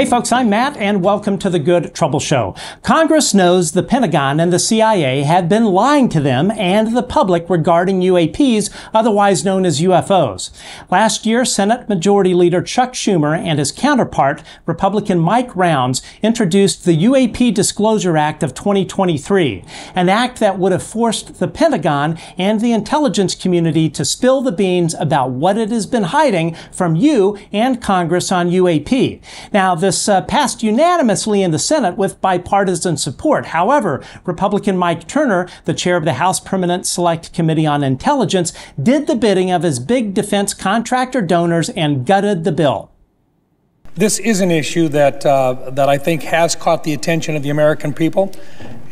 folks, I'm Matt, and welcome to the Good Trouble Show. Congress knows the Pentagon and the CIA have been lying to them and the public regarding UAPs, otherwise known as UFOs. Last year, Senate Majority Leader Chuck Schumer and his counterpart, Republican Mike Rounds, introduced the UAP Disclosure Act of 2023, an act that would have forced the Pentagon and the intelligence community to spill the beans about what it has been hiding from you and Congress on UAP. Now, this passed unanimously in the Senate with bipartisan support. However, Republican Mike Turner, the chair of the House Permanent Select Committee on Intelligence, did the bidding of his big defense contractor donors and gutted the bill. This is an issue that I think has caught the attention of the American people,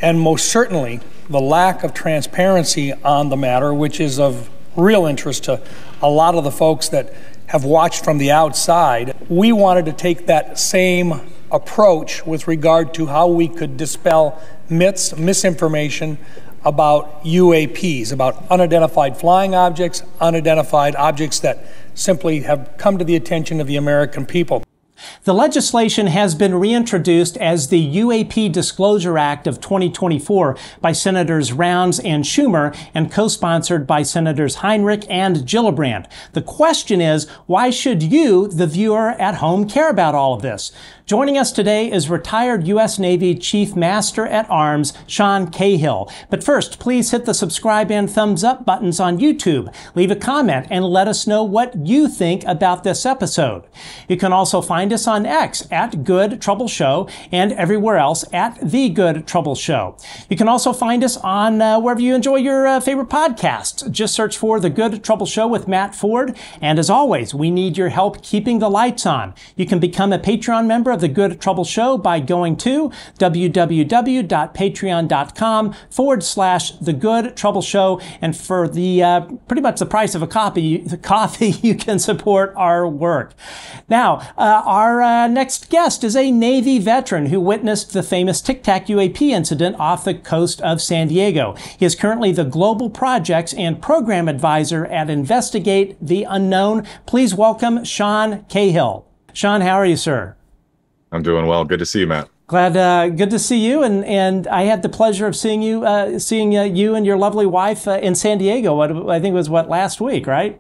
and most certainly the lack of transparency on the matter, which is of real interest to a lot of the folks that have watched from the outside. We wanted to take that same approach with regard to how we could dispel myths, misinformation about UAPs, about unidentified flying objects, unidentified objects that simply have come to the attention of the American people. The legislation has been reintroduced as the UAP Disclosure Act of 2024 by Senators Rounds and Schumer and co-sponsored by Senators Heinrich and Gillibrand. The question is, why should you, the viewer at home, care about all of this? Joining us today is retired U.S. Navy Chief Master at Arms, Sean Cahill. But first, please hit the subscribe and thumbs up buttons on YouTube. Leave a comment and let us know what you think about this episode. You can also find us on X at Good Trouble Show and everywhere else at The Good Trouble Show. You can also find us on wherever you enjoy your favorite podcasts. Just search for The Good Trouble Show with Matt Ford. And as always, we need your help keeping the lights on. You can become a Patreon member of The Good Trouble Show by going to www.patreon.com/The Good Trouble Show. And for the pretty much the price of a coffee, you can support our work. Now, our next guest is a Navy veteran who witnessed the famous Tic Tac UAP incident off the coast of San Diego. He is currently the Global Projects and Program Advisor at Investigate the Unknown. Please welcome Sean Cahill. Sean, how are you, sir? I'm doing well. Good to see you, Matt. Glad, good to see you. And I had the pleasure of seeing you and your lovely wife in San Diego. I think it was last week, right?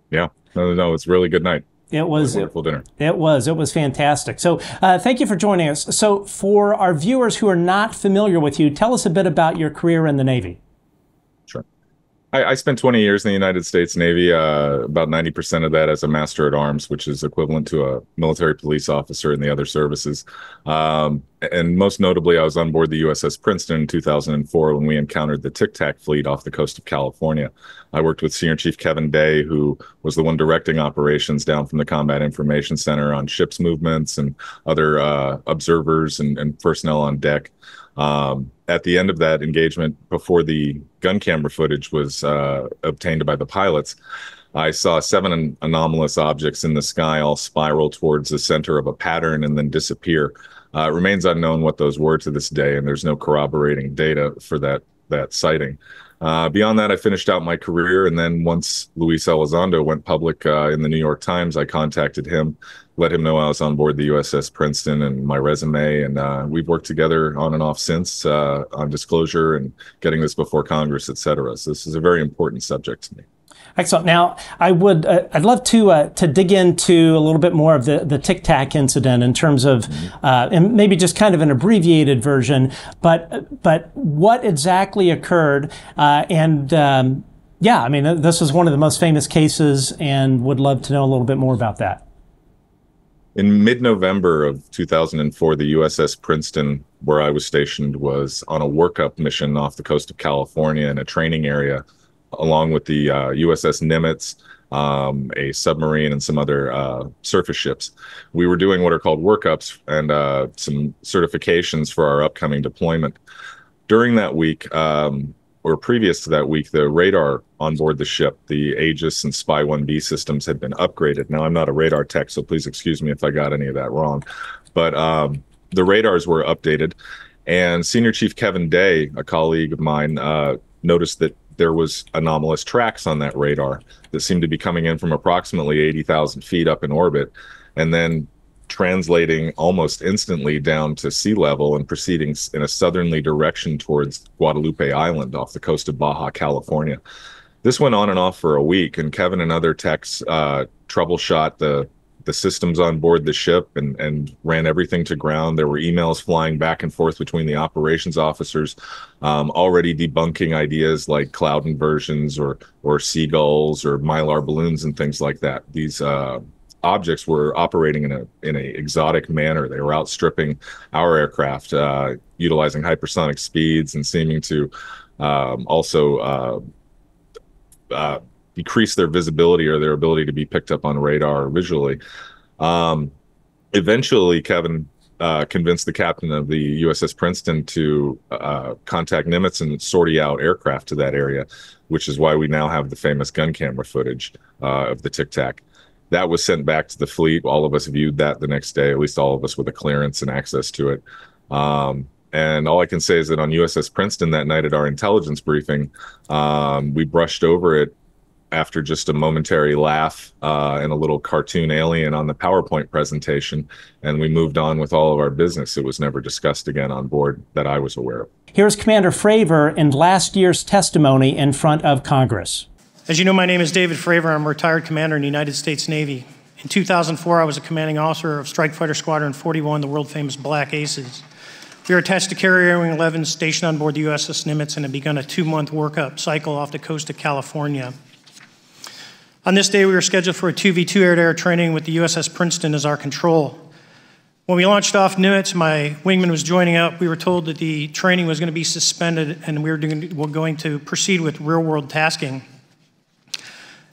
Yeah. No, it's a really good night. It was a wonderful dinner. It was fantastic. So thank you for joining us. So for our viewers who are not familiar with you, tell us a bit about your career in the Navy. Sure. I spent 20 years in the United States Navy, about 90% of that as a Master at Arms, which is equivalent to a military police officer in the other services. And most notably, I was on board the USS Princeton in 2004 when we encountered the Tic Tac fleet off the coast of California. I worked with Senior Chief Kevin Day, who was the one directing operations down from the Combat Information Center on ships movements and other observers and personnel on deck. At the end of that engagement, before the gun camera footage was obtained by the pilots, I saw 7 anomalous objects in the sky all spiral towards the center of a pattern and then disappear. It remains unknown what those were to this day, and there's no corroborating data for that sighting. Beyond that, I finished out my career, and then once Luis Elizondo went public in the New York Times, I contacted him, let him know I was on board the USS Princeton and my resume, and we've worked together on and off since on disclosure and getting this before Congress, et cetera. So this is a very important subject to me. Excellent. Now, I'd love to dig into a little bit more of the Tic Tac incident in terms of, and maybe just kind of an abbreviated version, but what exactly occurred, yeah, I mean, this is one of the most famous cases, and would love to know a little bit more about that. In mid-November of 2004, the USS Princeton, where I was stationed, was on a workup mission off the coast of California in a training area, along with the USS Nimitz, a submarine, and some other surface ships. We were doing what are called workups and some certifications for our upcoming deployment. During that week, or previous to that week, the radar on board the ship, the Aegis and Spy-1B systems had been upgraded. Now, I'm not a radar tech, so please excuse me if I got any of that wrong. But the radars were updated, and Senior Chief Kevin Day, a colleague of mine, noticed that there was anomalous tracks on that radar that seemed to be coming in from approximately 80,000 feet up in orbit, and then translating almost instantly down to sea level and proceeding in a southerly direction towards Guadalupe Island off the coast of Baja California. This went on and off for a week, and Kevin and other techs troubleshot the systems on board the ship and ran everything to ground. There were emails flying back and forth between the operations officers, already debunking ideas like cloud inversions or seagulls or Mylar balloons and things like that. These objects were operating in a exotic manner. They were outstripping our aircraft, utilizing hypersonic speeds and seeming to also decrease their visibility or their ability to be picked up on radar visually. Eventually, Kevin convinced the captain of the USS Princeton to contact Nimitz and sortie out aircraft to that area, which is why we now have the famous gun camera footage of the Tic Tac. That was sent back to the fleet. All of us viewed that the next day, at least all of us with a clearance and access to it. And all I can say is that on USS Princeton that night at our intelligence briefing, we brushed over it after just a momentary laugh and a little cartoon alien on the PowerPoint presentation, and we moved on with all of our business. It was never discussed again on board that I was aware of. Here's Commander Fravor in last year's testimony in front of Congress. As you know, my name is David Fravor. I'm a retired commander in the United States Navy. In 2004, I was a commanding officer of Strike Fighter Squadron 41, the world-famous Black Aces. We were attached to Carrier Wing 11, stationed on board the USS Nimitz, and had begun a 2-month workup cycle off the coast of California. On this day, we were scheduled for a 2v2 air-to-air training with the USS Princeton as our control. When we launched off Nimitz, my wingman was joining up. We were told that the training was going to be suspended and we were going to proceed with real-world tasking.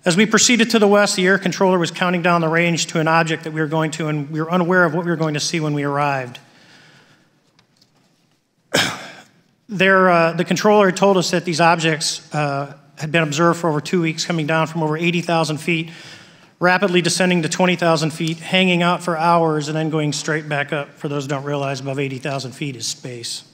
As we proceeded to the west, the air controller was counting down the range to an object that we were going to, and we were unaware of what we were going to see when we arrived. The controller told us that these objects had been observed for over 2 weeks, coming down from over 80,000 feet, rapidly descending to 20,000 feet, hanging out for hours, and then going straight back up. For those who don't realize, above 80,000 feet is space.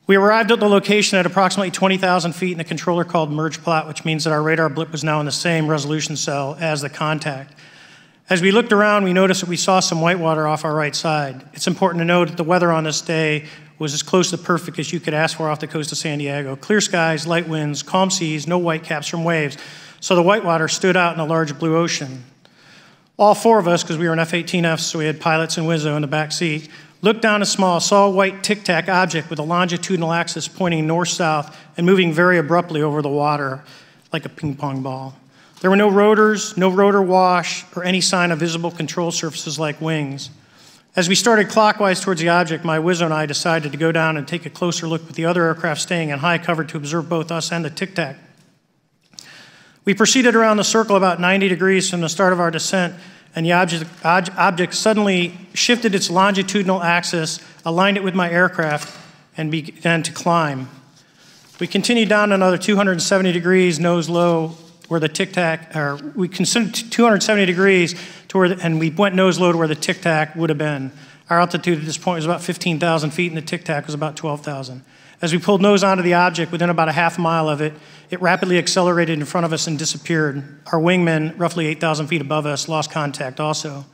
We arrived at the location at approximately 20,000 feet, and the controller called merge plot, which means that our radar blip was now in the same resolution cell as the contact. As we looked around, we noticed that we saw some whitewater off our right side. It's important to note that the weather on this day was as close to perfect as you could ask for off the coast of San Diego. Clear skies, light winds, calm seas, no whitecaps from waves. So the whitewater stood out in a large blue ocean. All four of us, because we were in F-18Fs, so we had pilots and Wizzo in the back seat, looked down as small, saw a white tic-tac object with a longitudinal axis pointing north-south and moving very abruptly over the water like a ping pong ball. There were no rotors, no rotor wash, or any sign of visible control surfaces like wings. As we started clockwise towards the object, my Wizzo and I decided to go down and take a closer look with the other aircraft staying in high cover to observe both us and the Tic Tac. We proceeded around the circle about 90 degrees from the start of our descent, and the object suddenly shifted its longitudinal axis, aligned it with my aircraft, and began to climb. We continued down another 270 degrees, nose low, where the Tic Tac, or we considered 270 degrees to where, and we went nose low to where the Tic Tac would have been. Our altitude at this point was about 15,000 feet, and the Tic Tac was about 12,000. As we pulled nose onto the object, within about a half mile of it, it rapidly accelerated in front of us and disappeared. Our wingmen, roughly 8,000 feet above us, lost contact also.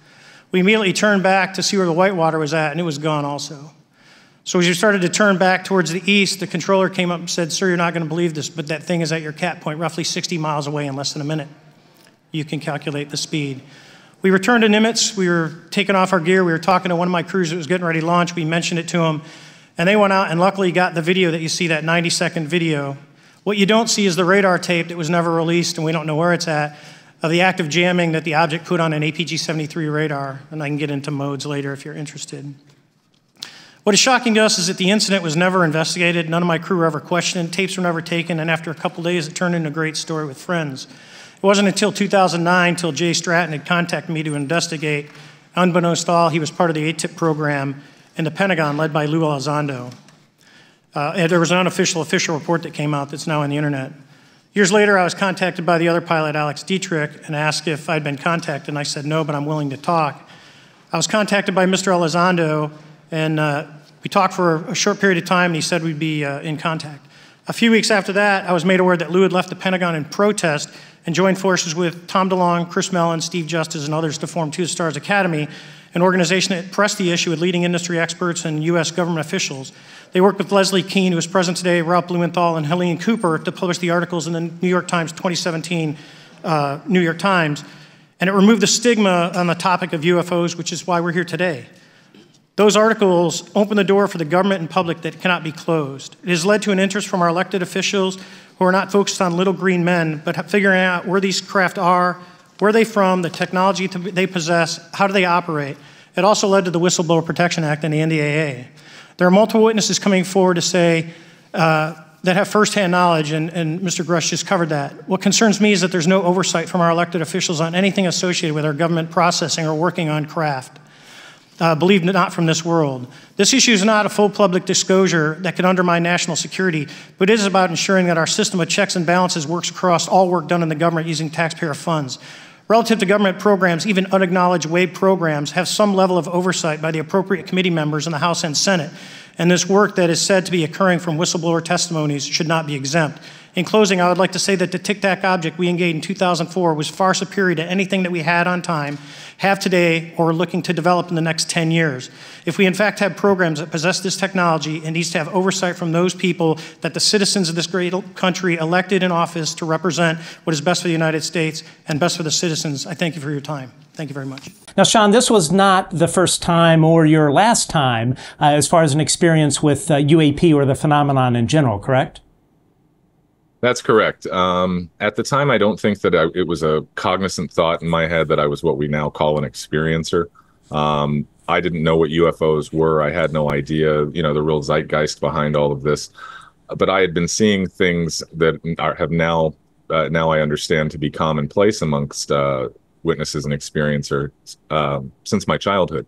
We immediately turned back to see where the whitewater was at, and it was gone also. So as we started to turn back towards the east, the controller came up and said, "Sir, you're not going to believe this, but that thing is at your cat point, roughly 60 miles away in less than a minute. You can calculate the speed." We returned to Nimitz. We were taking off our gear. We were talking to one of my crews that was getting ready to launch. We mentioned it to them, and they went out and luckily got the video that you see, that 90-second video. What you don't see is the radar tape that was never released, and we don't know where it's at, of the active jamming that the object put on an APG-73 radar, and I can get into modes later if you're interested. What is shocking to us is that the incident was never investigated. None of my crew were ever questioned. Tapes were never taken, and after a couple days, it turned into a great story with friends. It wasn't until 2009 until Jay Stratton had contacted me to investigate. Unbeknownst to all, he was part of the ATIP program in the Pentagon led by Lou Elizondo. And there was an official report that came out that's now on the internet. Years later, I was contacted by the other pilot, Alex Dietrich, and asked if I'd been contacted, and I said no, but I'm willing to talk. I was contacted by Mr. Elizondo, and we talked for a short period of time, and he said we'd be in contact. A few weeks after that, I was made aware that Lou had left the Pentagon in protest and joined forces with Tom DeLonge, Chris Mellon, Steve Justice, and others to form Two Stars Academy, an organization that pressed the issue with leading industry experts and U.S. government officials. They worked with Leslie Kean, who is present today, Ralph Blumenthal, and Helene Cooper to publish the articles in the New York Times 2017 New York Times. And it removed the stigma on the topic of UFOs, which is why we're here today. Those articles open the door for the government and public that cannot be closed. It has led to an interest from our elected officials who are not focused on little green men, but figuring out where these craft are, where they're from, the technology they possess, how do they operate. It also led to the Whistleblower Protection Act and the NDAA. There are multiple witnesses coming forward to say that have firsthand knowledge, and Mr. Grush just covered that. What concerns me is that there's no oversight from our elected officials on anything associated with our government processing or working on craft. Believe it, not from this world. This issue is not a full public disclosure that could undermine national security, but it is about ensuring that our system of checks and balances works across all work done in the government using taxpayer funds. Relative to government programs, even unacknowledged WAVE programs have some level of oversight by the appropriate committee members in the House and Senate, and this work that is said to be occurring from whistleblower testimonies should not be exempt. In closing, I would like to say that the Tic Tac object we engaged in 2004 was far superior to anything that we had on time, have today, or are looking to develop in the next 10 years. If we in fact have programs that possess this technology, it needs to have oversight from those people that the citizens of this great country elected in office to represent what is best for the United States and best for the citizens. I thank you for your time. Thank you very much. Now, Sean, this was not the first time or your last time as far as an experience with UAP or the phenomenon in general, correct? That's correct. At the time, I don't think that it was a cognizant thought in my head that I was what we now call an experiencer. I didn't know what UFOs were. I had no idea, the real zeitgeist behind all of this. But I had been seeing things that have now I understand to be commonplace amongst witnesses and experiencers since my childhood.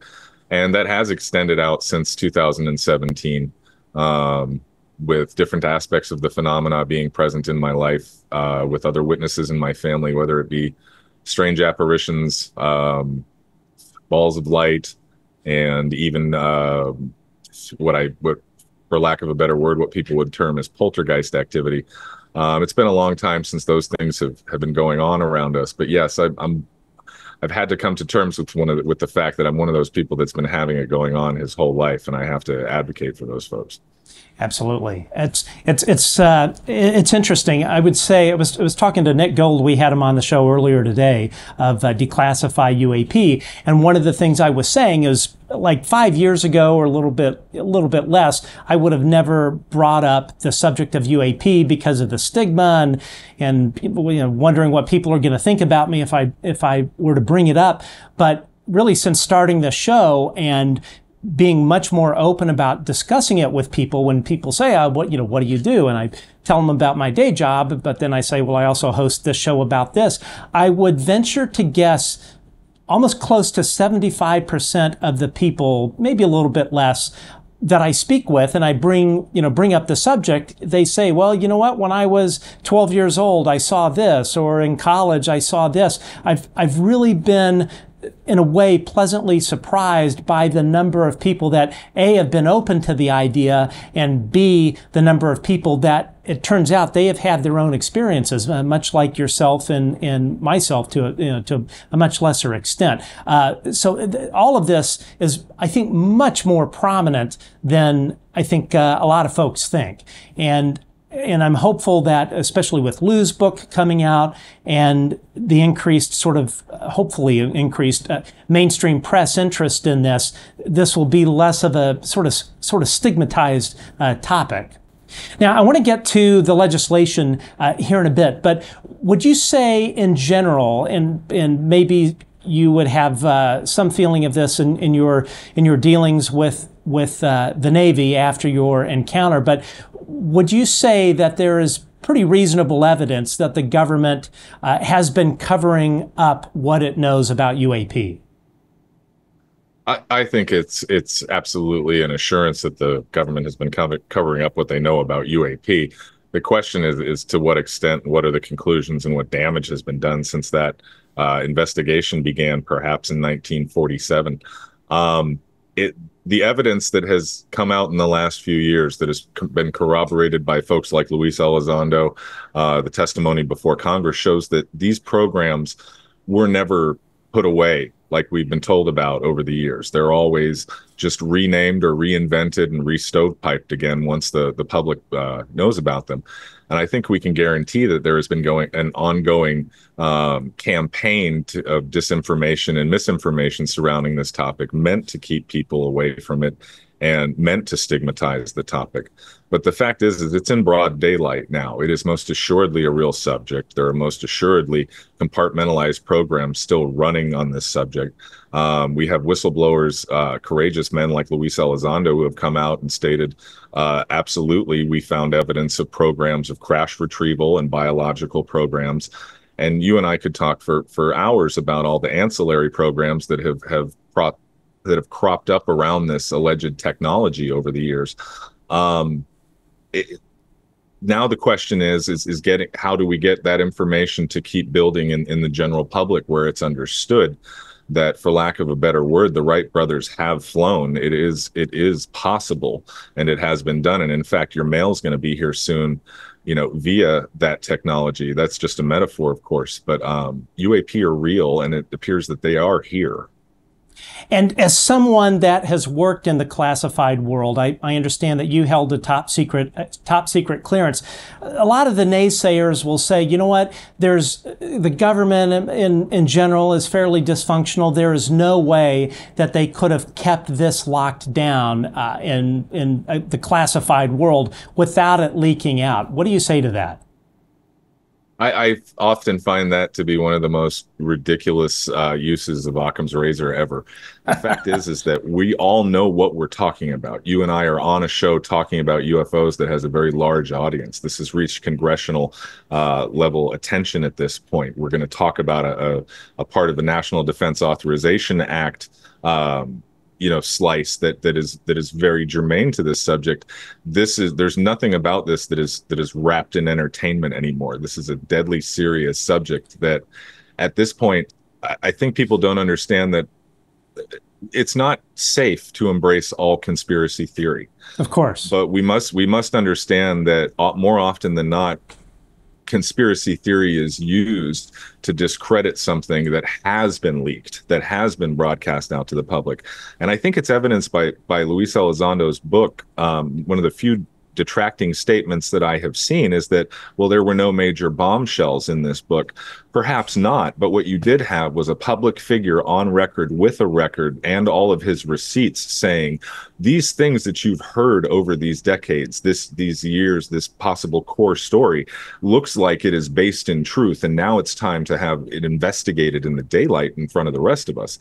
And that has extended out since 2017. With different aspects of the phenomena being present in my life, with other witnesses in my family, whether it be strange apparitions, balls of light, and even what, for lack of a better word, what people would term as poltergeist activity. It's been a long time since those things have been going on around us. But yes, I've had to come to terms with the fact that I'm one of those people that's been having it going on his whole life, and I have to advocate for those folks. Absolutely. It's interesting. I would say I was talking to Nick Gold. We had him on the show earlier today of Declassify UAP. And one of the things I was saying is, like 5 years ago or a little bit less, I would have never brought up the subject of UAP because of the stigma and people, wondering what people are going to think about me if I were to bring it up. But really, since starting the show and being much more open about discussing it with people, when people say, what do you do? And I tell them about my day job, but then I say, well, I also host this show about this. I would venture to guess almost close to 75% of the people, maybe a little bit less, that I speak with and I bring up the subject, they say, well, you know what, when I was 12 years old, I saw this, or in college, I saw this. I've really been, in a way, pleasantly surprised by the number of people that A, have been open to the idea, and B, the number of people that it turns out they have had their own experiences, much like yourself and myself to a much lesser extent. So all of this is, I think, much more prominent than I think a lot of folks think. And I'm hopeful that, especially with Lou's book coming out and the increased hopefully increased mainstream press interest in this will be less of a sort of stigmatized topic. Now, I want to get to the legislation here in a bit, but would you say in general, and maybe you would have some feeling of this in your dealings with the Navy after your encounter, but would you say that there is pretty reasonable evidence that the government has been covering up what it knows about UAP? I think it's absolutely an assurance that the government has been covering up what they know about UAP. The question is to what extent, what are the conclusions, and what damage has been done since that investigation began, perhaps in 1947. The evidence that has come out in the last few years that has been corroborated by folks like Luis Elizondo, the testimony before Congress, shows that these programs were never put away like we've been told about over the years. They're always just renamed or reinvented and re-stovepiped again once the public knows about them. And I think we can guarantee that there has been an ongoing campaign of disinformation and misinformation surrounding this topic, meant to keep people away from it and meant to stigmatize the topic. But the fact is it's in broad daylight now. It is most assuredly a real subject. There are most assuredly compartmentalized programs still running on this subject. We have whistleblowers, courageous men like Luis Elizondo, who have come out and stated, absolutely, we found evidence of programs of crash retrieval and biological programs. And you and I could talk for hours about all the ancillary programs that have cropped up around this alleged technology over the years. Now the question is getting, how do we get that information to keep building in the general public, where it's understood that, for lack of a better word, the Wright brothers have flown. It is possible, and it has been done. And in fact, your mail's going to be here soon, via that technology. That's just a metaphor, of course, but UAP are real, and it appears that they are here. And as someone that has worked in the classified world, I understand that you held a top secret clearance. A lot of the naysayers will say, you know what, the government in general is fairly dysfunctional. There is no way that they could have kept this locked down in the classified world without it leaking out. What do you say to that? I often find that to be one of the most ridiculous uses of Occam's razor ever. The fact is that we all know what we're talking about. You and I are on a show talking about UFOs that has a very large audience. This has reached congressional level attention at this point. We're going to talk about a part of the National Defense Authorization Act slice that is very germane to this subject. There's nothing about this that is wrapped in entertainment anymore. This is a deadly serious subject that, at this point, I think people don't understand that it's not safe to embrace all conspiracy theory. Of course. But we must understand that more often than not, conspiracy theory is used to discredit something that has been leaked, that has been broadcast out to the public. And I think it's evidenced by Luis Elizondo's book. One of the few detracting statements that I have seen is that, well, there were no major bombshells in this book. Perhaps not, but what you did have was a public figure on record with a record and all of his receipts saying, these things that you've heard over these decades, these years, this possible core story looks like it is based in truth, and now it's time to have it investigated in the daylight in front of the rest of us.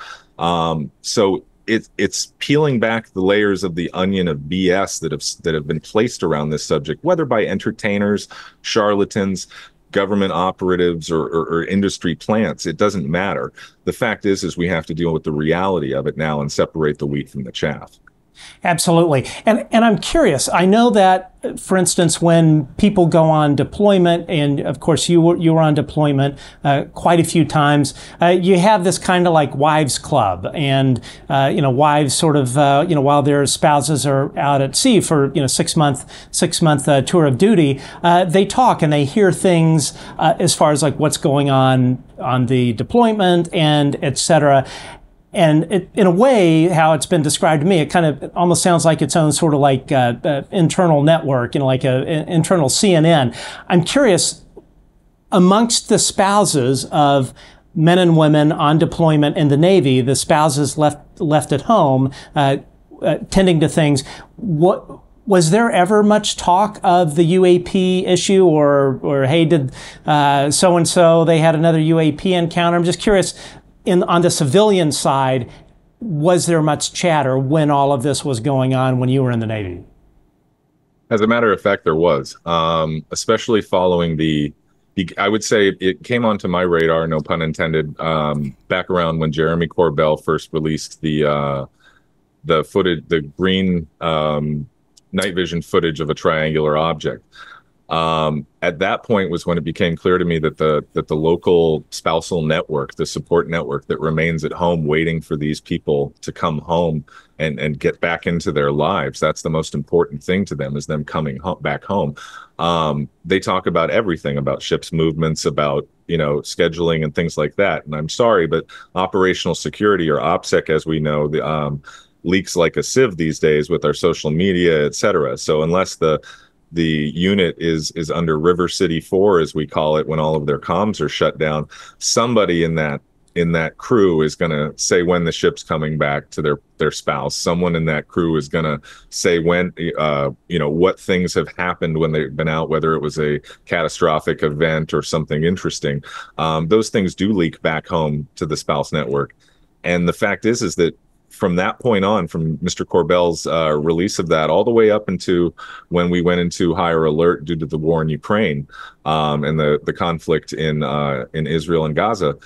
So it's peeling back the layers of the onion of BS that have been placed around this subject, whether by entertainers, charlatans, government operatives, or industry plants. It doesn't matter. The fact is we have to deal with the reality of it now and separate the wheat from the chaff. Absolutely. And I'm curious, I know that, for instance, when people go on deployment, and of course you were on deployment quite a few times, you have this kind of like wives club, and wives sort of while their spouses are out at sea for 6 month tour of duty, they talk and they hear things as far as like what's going on the deployment and etc. And in a way, how it's been described to me, it kind of almost sounds like its own sort of like internal network, like an internal CNN. I'm curious, amongst the spouses of men and women on deployment in the Navy, the spouses left at home, tending to things, was there ever much talk of the UAP issue, or hey, did so-and-so, they had another UAP encounter? I'm just curious, on the civilian side, was there much chatter when all of this was going on when you were in the Navy? As a matter of fact, there was, especially following I would say it came onto my radar, no pun intended, back around when Jeremy Corbell first released the footage, the green night vision footage of a triangular object. At that point was when it became clear to me that the local spousal network, the support network that remains at home waiting for these people to come home and get back into their lives, that's the most important thing to them, is them coming back home. They talk about everything, about ships' movements, about scheduling and things like that. And I'm sorry, but operational security, or OPSEC, as we know, the leaks like a sieve these days with our social media, et cetera. So unless the unit is under River City 4, as we call it, when all of their comms are shut down, somebody in that crew is going to say when the ship's coming back to their spouse. Someone in that crew is going to say when, what things have happened when they've been out, whether it was a catastrophic event or something interesting. Those things do leak back home to the spouse network. And the fact is that from that point on, from Mr. Corbell's release of that, all the way up into when we went into higher alert due to the war in Ukraine and the conflict in Israel and Gaza,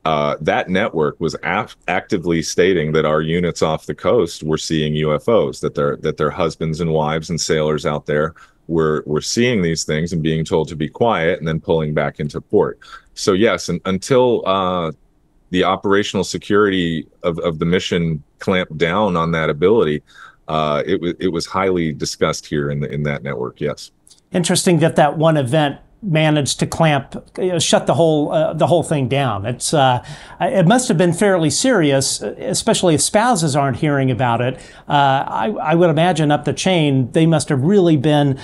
that network was actively stating that our units off the coast were seeing UFOs, that their husbands and wives and sailors out there were seeing these things and being told to be quiet and then pulling back into port. So yes, and until the operational security of the mission clamped down on that ability, it was highly discussed here in that network. Yes. Interesting that one event managed to shut the whole thing down. It must have been fairly serious, especially if spouses aren't hearing about it. I would imagine up the chain they must have really been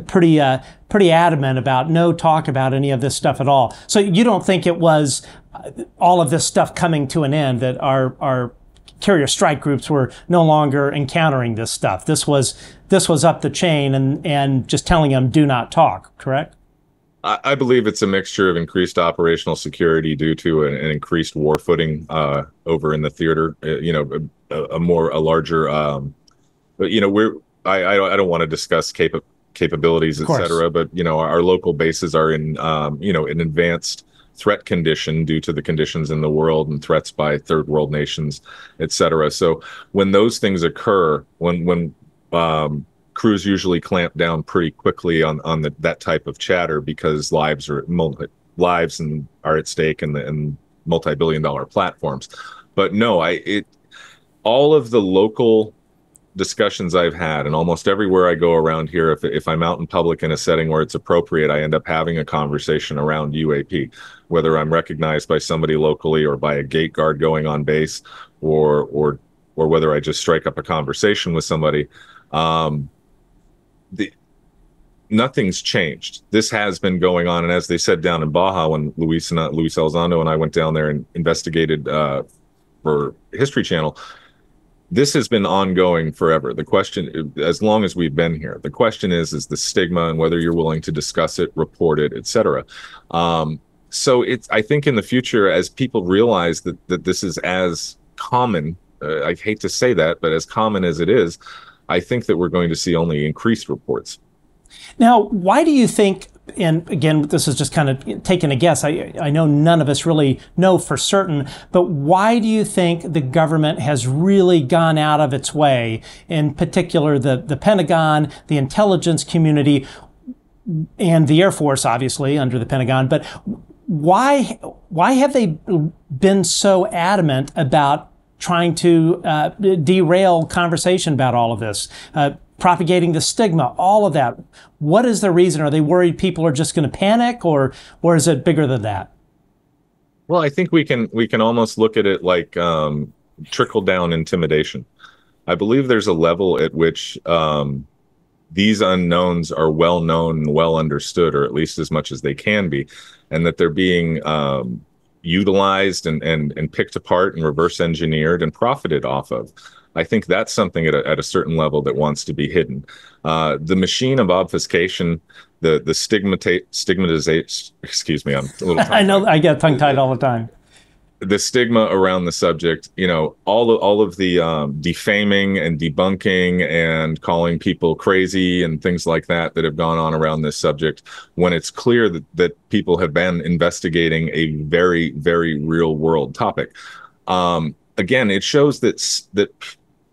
pretty adamant about no talk about any of this stuff at all. So you don't think it was all of this stuff coming to an end, that our carrier strike groups were no longer encountering this stuff? This was up the chain and just telling them do not talk, correct? I believe it's a mixture of increased operational security due to an increased war footing over in the theater. A larger. I don't want to discuss capabilities, et cetera, but our local bases are in an advanced threat condition due to the conditions in the world and threats by third world nations, et cetera. So when those things occur, when crews usually clamp down pretty quickly on that type of chatter, because lives are at stake in multi-billion-dollar platforms. But no, all of the local discussions I've had, and almost everywhere I go around here, if I'm out in public in a setting where it's appropriate, I end up having a conversation around UAP, whether I'm recognized by somebody locally or by a gate guard going on base, or whether I just strike up a conversation with somebody. Nothing's changed. This has been going on, and as they said down in Baja, when Luis Elizondo and I went down there and investigated for History Channel, this has been ongoing forever. The question, as long as we've been here, the question is the stigma and whether you're willing to discuss it, report it, etc. So I think in the future, as people realize that this is as common, I hate to say that, but as common as it is, I think that we're going to see only increased reports. Now, why do you think, and again, this is just kind of taking a guess, I know none of us really know for certain, but why do you think the government has really gone out of its way, in particular the Pentagon, the intelligence community, and the Air Force, obviously, under the Pentagon, but why have they been so adamant about trying to derail conversation about all of this? Propagating the stigma, all of that. What is the reason? Are they worried people are just going to panic, or is it bigger than that? Well, I think we can almost look at it like trickle down intimidation. I believe there's a level at which these unknowns are well known and well understood, or at least as much as they can be, and that they're being utilized and picked apart and reverse engineered and profited off of. I think that's something at a certain level that wants to be hidden. The machine of obfuscation, the stigmatization. Excuse me, I'm a little. I know I get tongue-tied all the time. The stigma around the subject, all of the defaming and debunking and calling people crazy and things like that have gone on around this subject, when it's clear that people have been investigating a very, very real world topic. Again, it shows that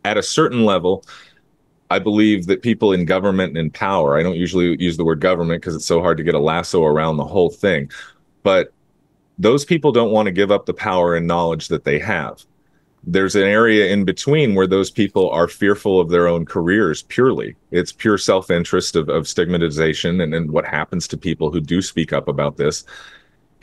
at a certain level, I believe that people in government and in power, I don't usually use the word government because it's so hard to get a lasso around the whole thing, but those people don't want to give up the power and knowledge that they have. There's an area in between where those people are fearful of their own careers purely. It's pure self-interest of stigmatization and what happens to people who do speak up about this.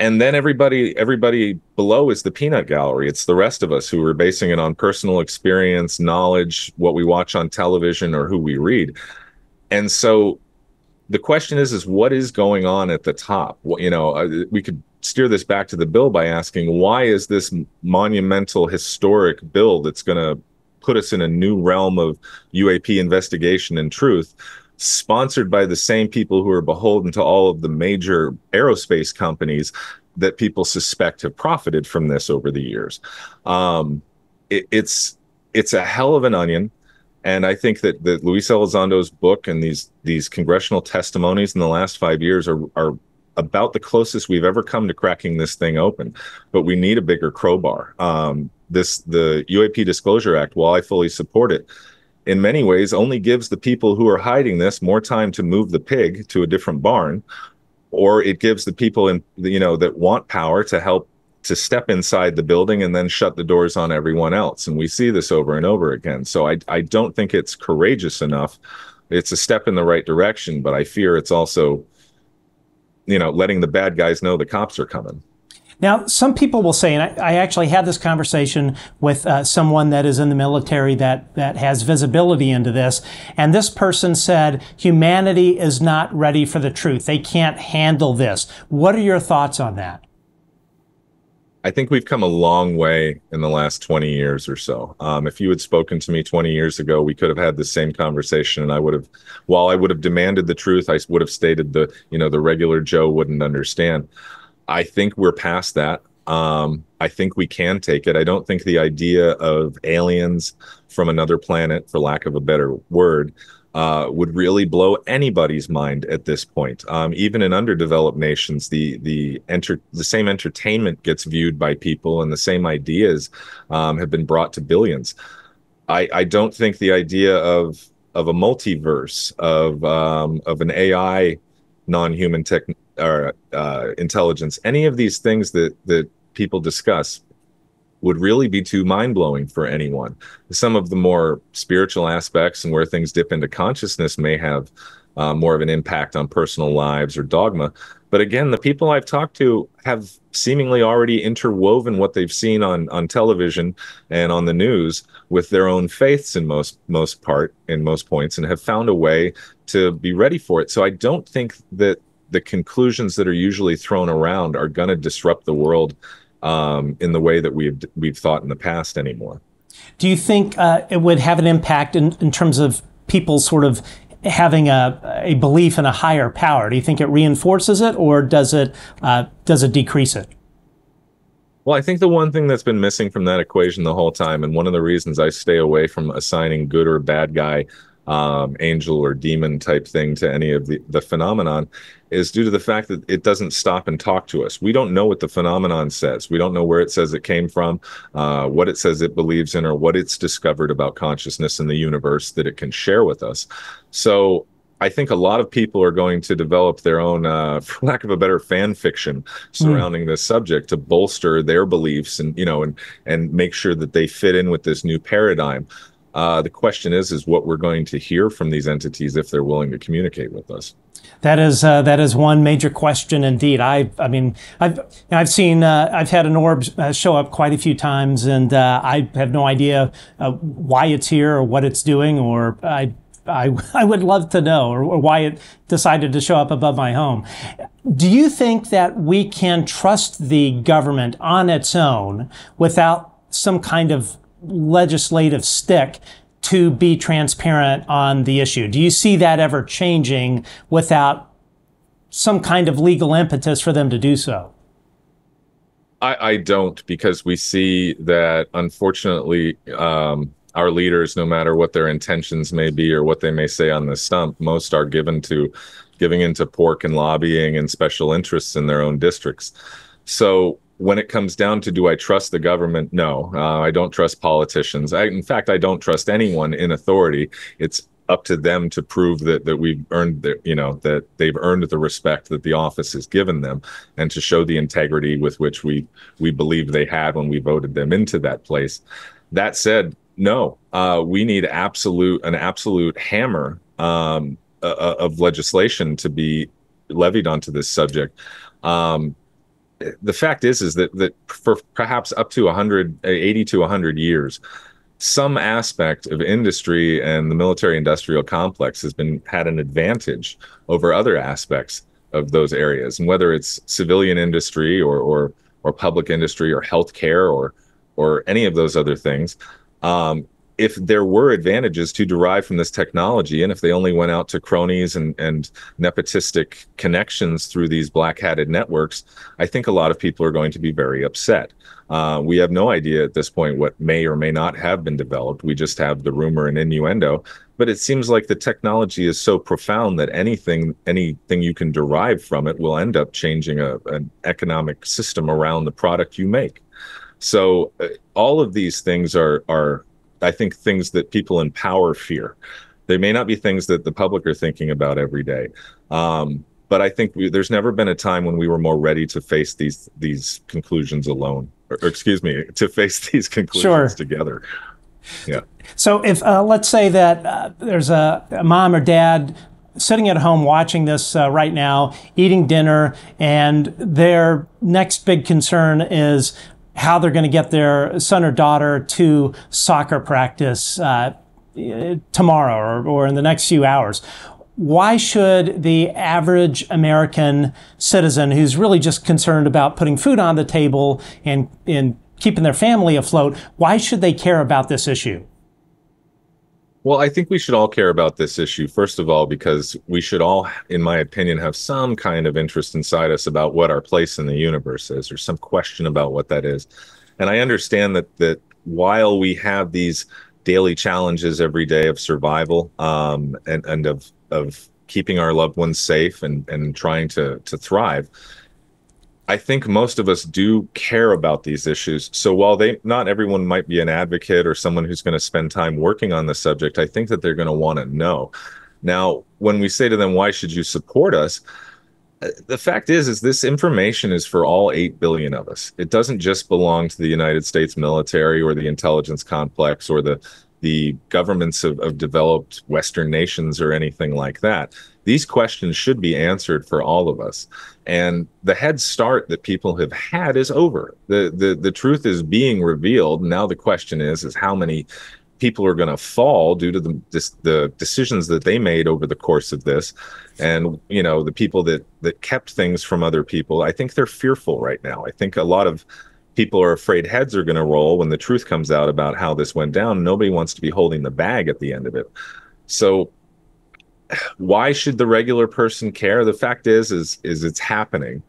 And then everybody below is the peanut gallery. It's the rest of us who are basing it on personal experience, knowledge, what we watch on television, or who we read. And so the question is what is going on at the top? We could steer this back to the bill by asking, why is this monumental historic bill that's going to put us in a new realm of UAP investigation and truth, sponsored by the same people who are beholden to all of the major aerospace companies that people suspect have profited from this over the years? It's a hell of an onion. And I think that Luis Elizondo's book and these congressional testimonies in the last 5 years are about the closest we've ever come to cracking this thing open. But we need a bigger crowbar. The UAP Disclosure Act, while I fully support it, in many ways only gives the people who are hiding this more time to move the pig to a different barn, or it gives the people that want power to help to step inside the building and then shut the doors on everyone else. And we see this over and over again. So I don't think it's courageous enough. It's a step in the right direction, but I fear it's also, letting the bad guys know the cops are coming. Now, some people will say, and I actually had this conversation with someone that is in the military that has visibility into this, and this person said, humanity is not ready for the truth. They can't handle this. What are your thoughts on that? I think we've come a long way in the last 20 years or so. If you had spoken to me 20 years ago, we could have had the same conversation, and while I would have demanded the truth, I would have stated the regular Joe wouldn't understand. I think we're past that. I think we can take it. I don't think the idea of aliens from another planet, for lack of a better word, would really blow anybody's mind at this point. Even in underdeveloped nations, the same entertainment gets viewed by people, and the same ideas have been brought to billions. I don't think the idea of a multiverse, of an AI non-human intelligence, any of these things that people discuss would really be too mind-blowing for anyone. Some of the more spiritual aspects and where things dip into consciousness may have more of an impact on personal lives or dogma. But again, the people I've talked to have seemingly already interwoven what they've seen on television and on the news with their own faiths in most points, and have found a way to be ready for it. So I don't think that the conclusions that are usually thrown around are going to disrupt the world in the way that we've thought in the past anymore. Do you think it would have an impact in terms of people sort of having a belief in a higher power? Do you think it reinforces it, or does it decrease it? Well, I think the one thing that's been missing from that equation the whole time, and one of the reasons I stay away from assigning good or bad guy, angel or demon type thing to any of the phenomenon, is due to the fact that it doesn't stop and talk to us. We don't know what the phenomenon says. We don't know where it says it came from, what it says it believes in, or what it's discovered about consciousness in the universe that it can share with us. So I think a lot of people are going to develop their own, for lack of a better, fan fiction surrounding this subject to bolster their beliefs and make sure that they fit in with this new paradigm. The question is what we're going to hear from these entities if they're willing to communicate with us. That is one major question indeed. I've had an orb show up quite a few times, and I have no idea why it's here or what it's doing, or I would love to know, or why it decided to show up above my home. Do you think that we can trust the government on its own without some kind of legislative stick to be transparent on the issue? Do you see that ever changing without some kind of legal impetus for them to do so? I don't, because we see that, unfortunately, our leaders, no matter what their intentions may be or what they may say on the stump, most are giving into pork and lobbying and special interests in their own districts. So when it comes down to, do I trust the government? No, I don't trust politicians. In fact, I don't trust anyone in authority. It's up to them to prove that we've earned that they've earned the respect that the office has given them, and to show the integrity with which we believe they had when we voted them into that place. That said, no, we need an absolute hammer of legislation to be levied onto this subject. the fact is that for perhaps up to 80 to 100 years, some aspect of industry and the military industrial complex has had an advantage over other aspects of those areas. And whether it's civilian industry or public industry or healthcare or any of those other things, if there were advantages to derive from this technology, and if they only went out to cronies and nepotistic connections through these black-hatted networks, I think a lot of people are going to be very upset. We have no idea at this point what may or may not have been developed. We just have the rumor and innuendo. But it seems like the technology is so profound that anything you can derive from it will end up changing an economic system around the product you make. So all of these things are, I think, things that people in power fear. They may not be things that the public are thinking about every day. But I think there's never been a time when we were more ready to face these conclusions alone, or excuse me, to face these conclusions together. Yeah. So if let's say that there's a mom or dad sitting at home watching this right now, eating dinner, and their next big concern is how they're going to get their son or daughter to soccer practice tomorrow or in the next few hours. Why should the average American citizen who's really just concerned about putting food on the table and keeping their family afloat, why should they care about this issue? Well, I think we should all care about this issue, first of all, because we should all, in my opinion, have some kind of interest inside us about what our place in the universe is, or some question about what that is. And I understand that while we have these daily challenges every day of survival, and of keeping our loved ones safe and trying to thrive, I think most of us do care about these issues. So while not everyone might be an advocate or someone who's going to spend time working on the subject, I think that they're going to want to know. Now, when we say to them, why should you support us? The fact is this information is for all 8 billion of us. It doesn't just belong to the United States military or the intelligence complex or the governments of developed Western nations or anything like that. These questions should be answered for all of us. And the head start that people have had is over. The truth is being revealed. Now the question is how many people are going to fall due to the decisions that they made over the course of this. And, the people that kept things from other people, I think they're fearful right now. I think a lot of people are afraid heads are going to roll when the truth comes out about how this went down. Nobody wants to be holding the bag at the end of it. So why should the regular person care? The fact is it's happening.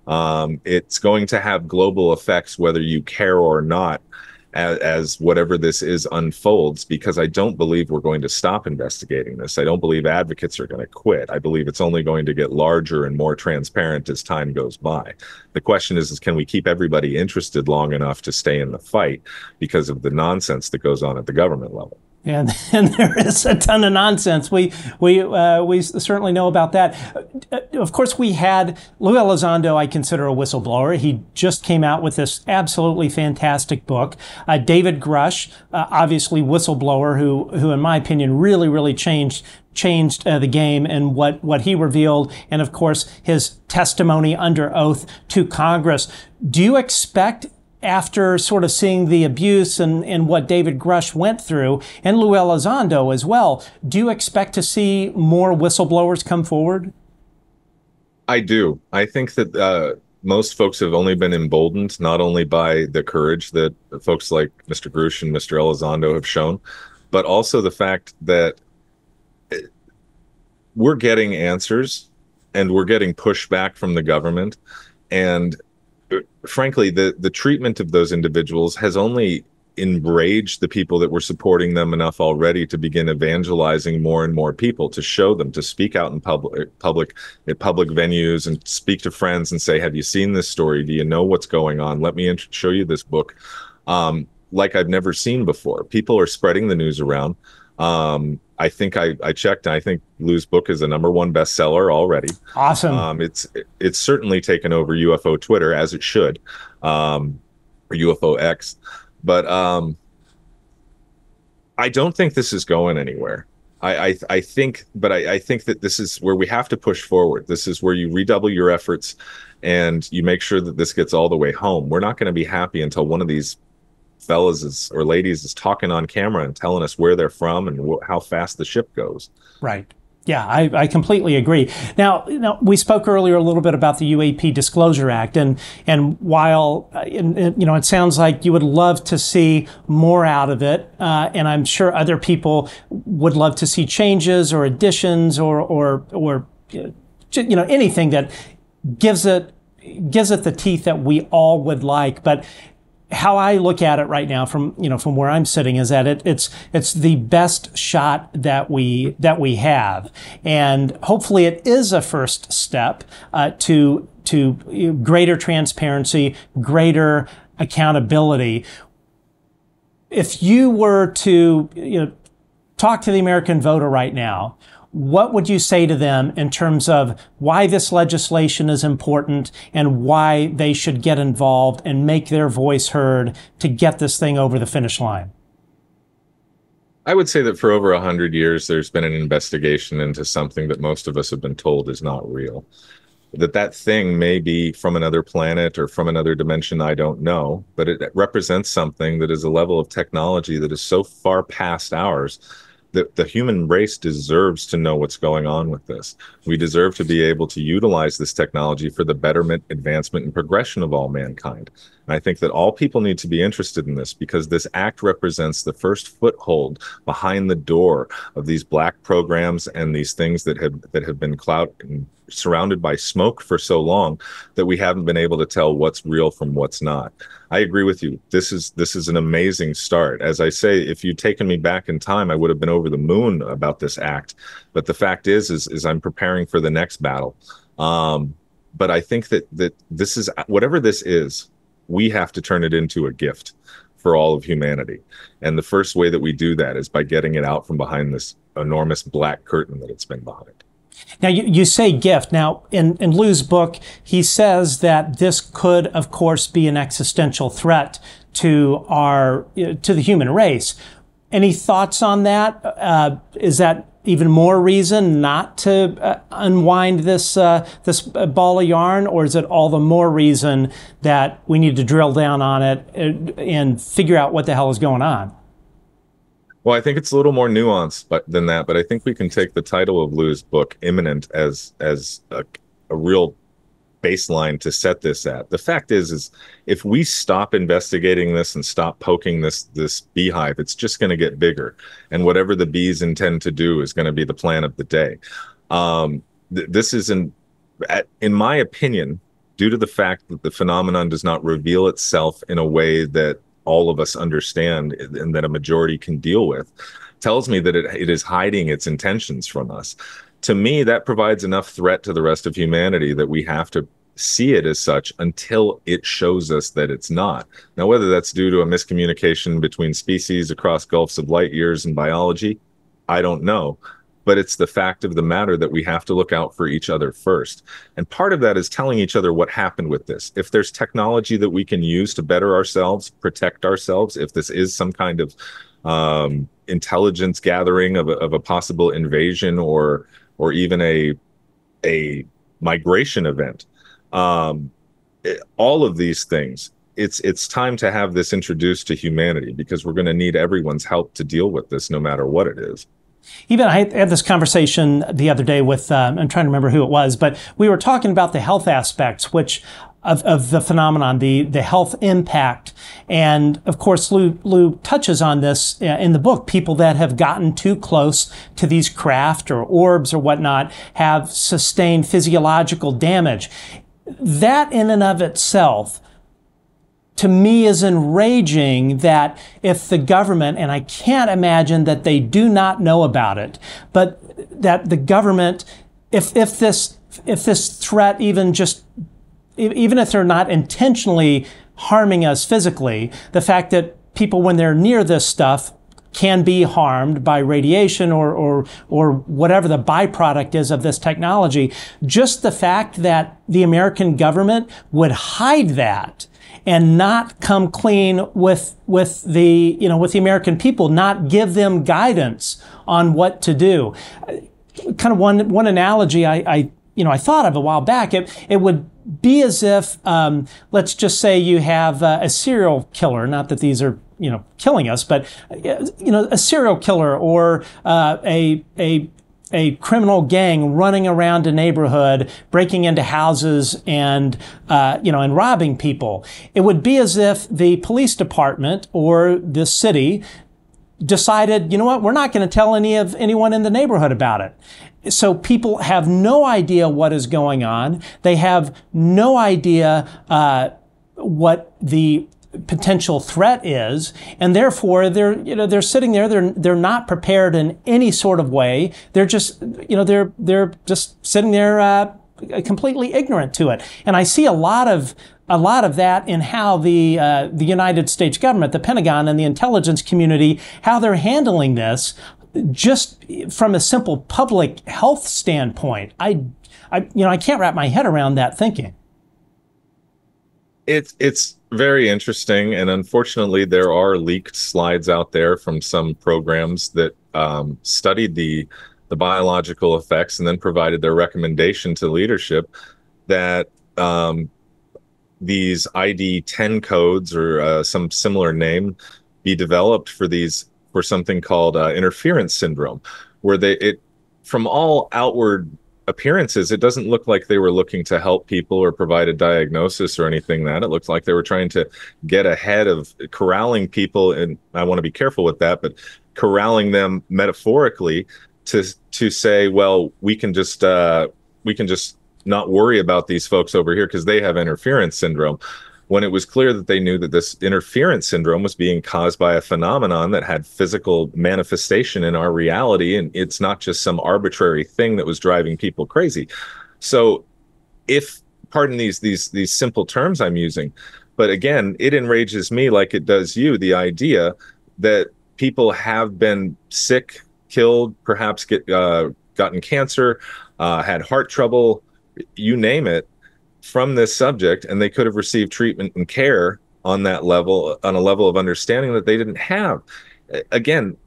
It's going to have global effects, whether you care or not, as whatever this is unfolds, because I don't believe we're going to stop investigating this. I don't believe advocates are going to quit. I believe it's only going to get larger and more transparent as time goes by. The question is can we keep everybody interested long enough to stay in the fight because of the nonsense that goes on at the government level? And there is a ton of nonsense. We certainly know about that. Of course, we had Lou Elizondo. I consider a whistleblower. He just came out with this absolutely fantastic book. David Grush, obviously whistleblower, who in my opinion really changed the game and what he revealed, and of course his testimony under oath to Congress. Do you expect, after sort of seeing the abuse and what David Grush went through, and Lou Elizondo as well, do you expect to see more whistleblowers come forward? I do. I think that most folks have only been emboldened, not only by the courage that folks like Mr. Grush and Mr. Elizondo have shown, but also the fact that we're getting answers and we're getting pushback from the government. And frankly, the treatment of those individuals has only enraged the people that were supporting them enough already to begin evangelizing more and more people, to show them, to speak out in public venues and speak to friends and say, have you seen this story? Do you know what's going on? Let me show you this book. Like I've never seen before. People are spreading the news around. I think I checked, and I think Lou's book is a #1 bestseller already. Awesome. It's certainly taken over UFO Twitter, as it should, or UFO X. But I don't think this is going anywhere. I think that this is where we have to push forward. This is where you redouble your efforts and you make sure that this gets all the way home. We're not going to be happy until one of these fellas or ladies is talking on camera and telling us where they're from and how fast the ship goes. Right. Yeah, I completely agree. Now, we spoke earlier a little bit about the UAP Disclosure Act, and while it sounds like you would love to see more out of it, and I'm sure other people would love to see changes or additions or anything that gives it the teeth that we all would like, but how I look at it right now from where I'm sitting is that it's the best shot that we have, and hopefully it is a first step to greater transparency, greater accountability. If you were to talk to the American voter right now, what would you say to them in terms of why this legislation is important and why they should get involved and make their voice heard to get this thing over the finish line? I would say that for over 100 years, there's been an investigation into something that most of us have been told is not real. That thing may be from another planet or from another dimension, I don't know, but it represents something that is a level of technology that is so far past ours that the human race deserves to know what's going on with this. We deserve to be able to utilize this technology for the betterment, advancement, and progression of all mankind. And I think that all people need to be interested in this, because this act represents the first foothold behind the door of these black programs and these things that have been surrounded by smoke for so long that we haven't been able to tell what's real from what's not. I agree with you. This is an amazing start. As I say, if you'd taken me back in time, I would have been over the moon about this act. But the fact is I'm preparing for the next battle. But I think that this is, whatever this is, we have to turn it into a gift for all of humanity. And the first way that we do that is by getting it out from behind this enormous black curtain that it's been behind. Now, you say gift. Now, in Lou's book, he says that this could, of course, be an existential threat to the human race. Any thoughts on that? Is that even more reason not to unwind this ball of yarn, or is it all the more reason that we need to drill down on it and figure out what the hell is going on? Well, I think it's a little more nuanced than that, but I think we can take the title of Lou's book, Imminent, as a real baseline to set this at. The fact is if we stop investigating this and stop poking this beehive, it's just going to get bigger. And whatever the bees intend to do is going to be the plan of the day. This is, in my opinion, due to the fact that the phenomenon does not reveal itself in a way that all of us understand and that a majority can deal with, tells me that it is hiding its intentions from us. To me, that provides enough threat to the rest of humanity that we have to see it as such until it shows us that it's not. Now, whether that's due to a miscommunication between species across gulfs of light years in biology, I don't know. But it's the fact of the matter that we have to look out for each other first. And part of that is telling each other what happened with this. If there's technology that we can use to better ourselves, protect ourselves, if this is some kind of intelligence gathering of a possible invasion or even a migration event, all of these things, it's time to have this introduced to humanity, because we're going to need everyone's help to deal with this, no matter what it is. Even I had this conversation the other day with, I'm trying to remember who it was, but we were talking about the health aspects, of the phenomenon, the health impact. And of course, Lou touches on this in the book. People that have gotten too close to these craft or orbs or whatnot have sustained physiological damage. That in and of itself, to me, is enraging, that if the government, and I can't imagine that they do not know about it, but that the government, if this threat even if they're not intentionally harming us physically, the fact that people, when they're near this stuff, can be harmed by radiation or whatever the byproduct is of this technology, just the fact that the American government would hide that and not come clean with the American people, not give them guidance on what to do. Kind of one analogy I I thought of a while back. It would be as if, let's just say you have a serial killer, not that these are, killing us, but, a serial killer or a criminal gang running around a neighborhood, breaking into houses and robbing people. It would be as if the police department or the city decided, we're not going to tell anyone in the neighborhood about it. So people have no idea what is going on. They have no idea what the potential threat is, and therefore they're sitting there. They're not prepared in any sort of way. They're just they're just sitting there completely ignorant to it. And I see a lot of that in how the United States government, the Pentagon, and the intelligence community, how they're handling this. Just from a simple public health standpoint, I can't wrap my head around that thinking. It's very interesting, and unfortunately, there are leaked slides out there from some programs that studied the biological effects and then provided their recommendation to leadership that these ID-10 codes or some similar name be developed for something called interference syndrome, where from all outward appearances, it doesn't look like they were looking to help people or provide a diagnosis or anything. That it looks like they were trying to get ahead of corralling people, and I want to be careful with that, but corralling them metaphorically to say, well, we can just not worry about these folks over here because they have interference syndrome, when it was clear that they knew that this interference syndrome was being caused by a phenomenon that had physical manifestation in our reality, and it's not just some arbitrary thing that was driving people crazy. So pardon these simple terms I'm using, but again, it enrages me like it does you, the idea that people have been sick, killed, perhaps gotten cancer, had heart trouble, you name it, from this subject, and they could have received treatment and care on a level of understanding that they didn't have. Again,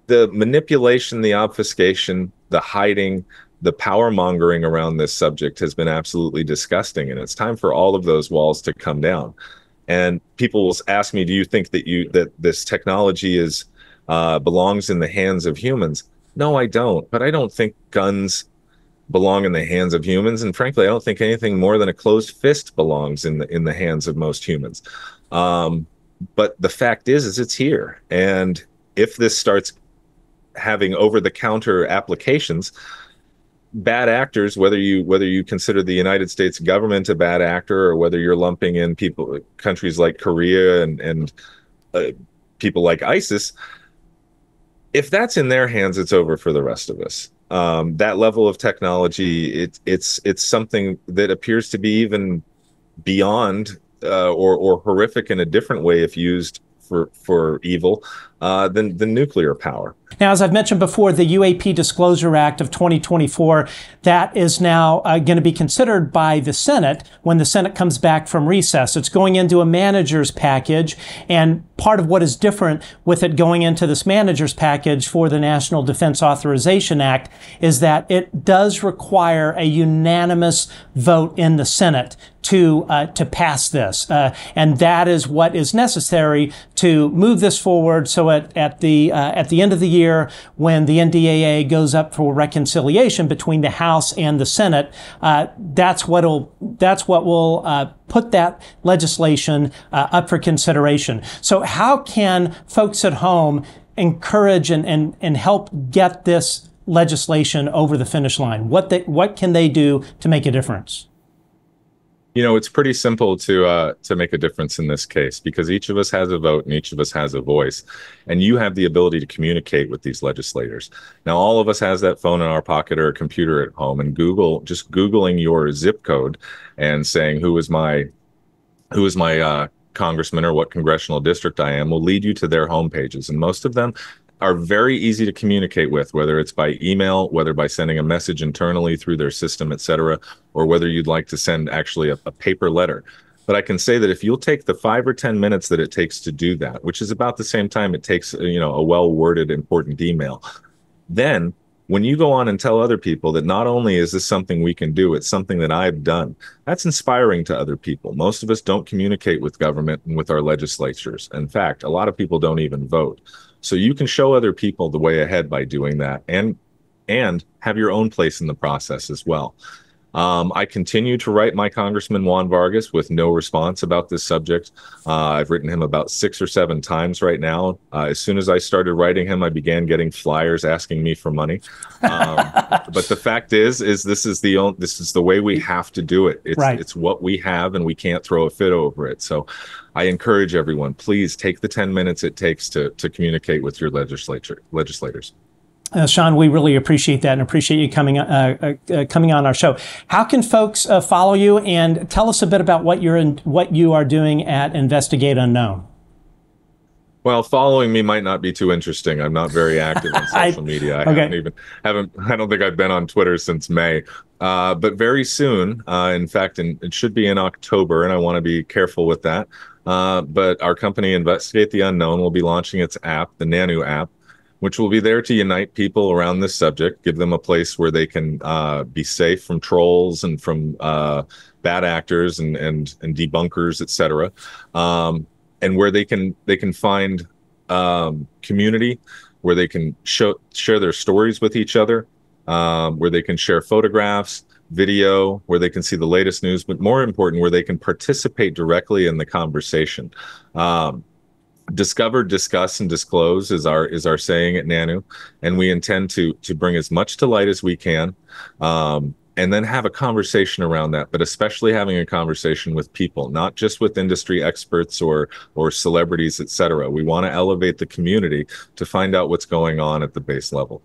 the manipulation, the obfuscation, the hiding, the power mongering around this subject has been absolutely disgusting, and it's time for all of those walls to come down. And people will ask me, do you think that this technology belongs in the hands of humans? No, I don't. But I don't think guns belong in the hands of humans, and frankly, I don't think anything more than a closed fist belongs in the hands of most humans. But the fact is it's here, and if this starts having over-the-counter applications, bad actors, whether you consider the United States government a bad actor, or whether you're lumping in countries like Korea and people like ISIS, if that's in their hands, it's over for the rest of us. That level of technology, it's something that appears to be even beyond or horrific in a different way if used for evil than nuclear power. Now, as I've mentioned before, the UAP Disclosure Act of 2024, that is now going to be considered by the Senate when the Senate comes back from recess. It's going into a manager's package, and part of what is different with it going into this manager's package for the National Defense Authorization Act is that it does require a unanimous vote in the Senate to pass this, and that is what is necessary to move this forward. So at the end of the year, when the NDAA goes up for reconciliation between the House and the Senate, that's what will put that legislation up for consideration. So how can folks at home encourage and help get this legislation over the finish line? What can they do to make a difference? It's pretty simple to make a difference in this case, because each of us has a vote and each of us has a voice, and you have the ability to communicate with these legislators. Now, all of us has that phone in our pocket or a computer at home, and just Googling your zip code and saying who is my congressman or what congressional district I am will lead you to their homepages, and most of them are very easy to communicate with, whether it's by email, whether by sending a message internally through their system, et cetera, or whether you'd like to send actually a paper letter. But I can say that if you'll take the 5 or 10 minutes that it takes to do that, which is about the same time it takes, a well-worded, important email, then when you go on and tell other people that not only is this something we can do, it's something that I've done, that's inspiring to other people. Most of us don't communicate with government and with our legislatures. In fact, a lot of people don't even vote. So you can show other people the way ahead by doing that, and have your own place in the process as well. I continue to write my Congressman Juan Vargas with no response about this subject. I've written him about 6 or 7 times right now. As soon as I started writing him, I began getting flyers asking me for money. But the fact is this is the way we have to do it. It's what we have, and we can't throw a fit over it. So I encourage everyone, please take the 10 minutes it takes to communicate with your legislators. Sean, we really appreciate that and appreciate you coming on our show. How can folks follow you, and tell us a bit about what you are doing at Investigate Unknown? Well, following me might not be too interesting. I'm not very active on social media. I don't think I've been on Twitter since May. But very soon, in fact, it should be in October, and I want to be careful with that. But our company, Investigate the Unknown, will be launching its app, the NANU app, which will be there to unite people around this subject, give them a place where they can be safe from trolls and from bad actors and debunkers, etc., and where they can find community, where they can share their stories with each other, where they can share photographs, video, where they can see the latest news, but more important, where they can participate directly in the conversation. Discover, discuss, and disclose is our saying at NANU, and we intend to bring as much to light as we can, and then have a conversation around that, but especially having a conversation with people, not just with industry experts or celebrities, etc. We want to elevate the community to find out what's going on at the base level.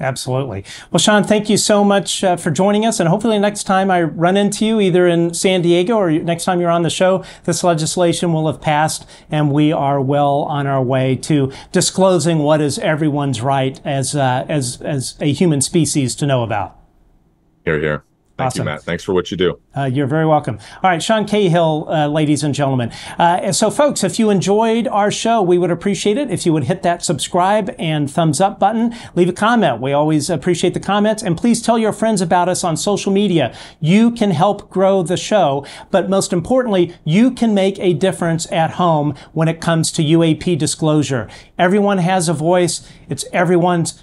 Absolutely. Well, Sean, thank you so much for joining us. And hopefully next time I run into you, either in San Diego or next time you're on the show, this legislation will have passed and we are well on our way to disclosing what is everyone's right as a human species to know about. Hear, hear. Thank Awesome. you, Matt. Thanks for what you do. You're very welcome. All right, Sean Cahill, ladies and gentlemen. So, folks, if you enjoyed our show, we would appreciate it if you would hit that subscribe and thumbs up button. Leave a comment. We always appreciate the comments. And please tell your friends about us on social media. You can help grow the show. But most importantly, you can make a difference at home when it comes to UAP disclosure. Everyone has a voice. It's everyone's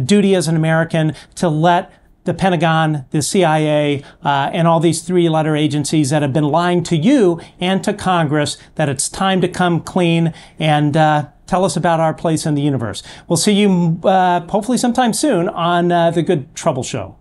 duty as an American to let the Pentagon, the CIA, and all these 3-letter agencies that have been lying to you and to Congress that it's time to come clean and tell us about our place in the universe. We'll see you hopefully sometime soon on The Good Trouble Show.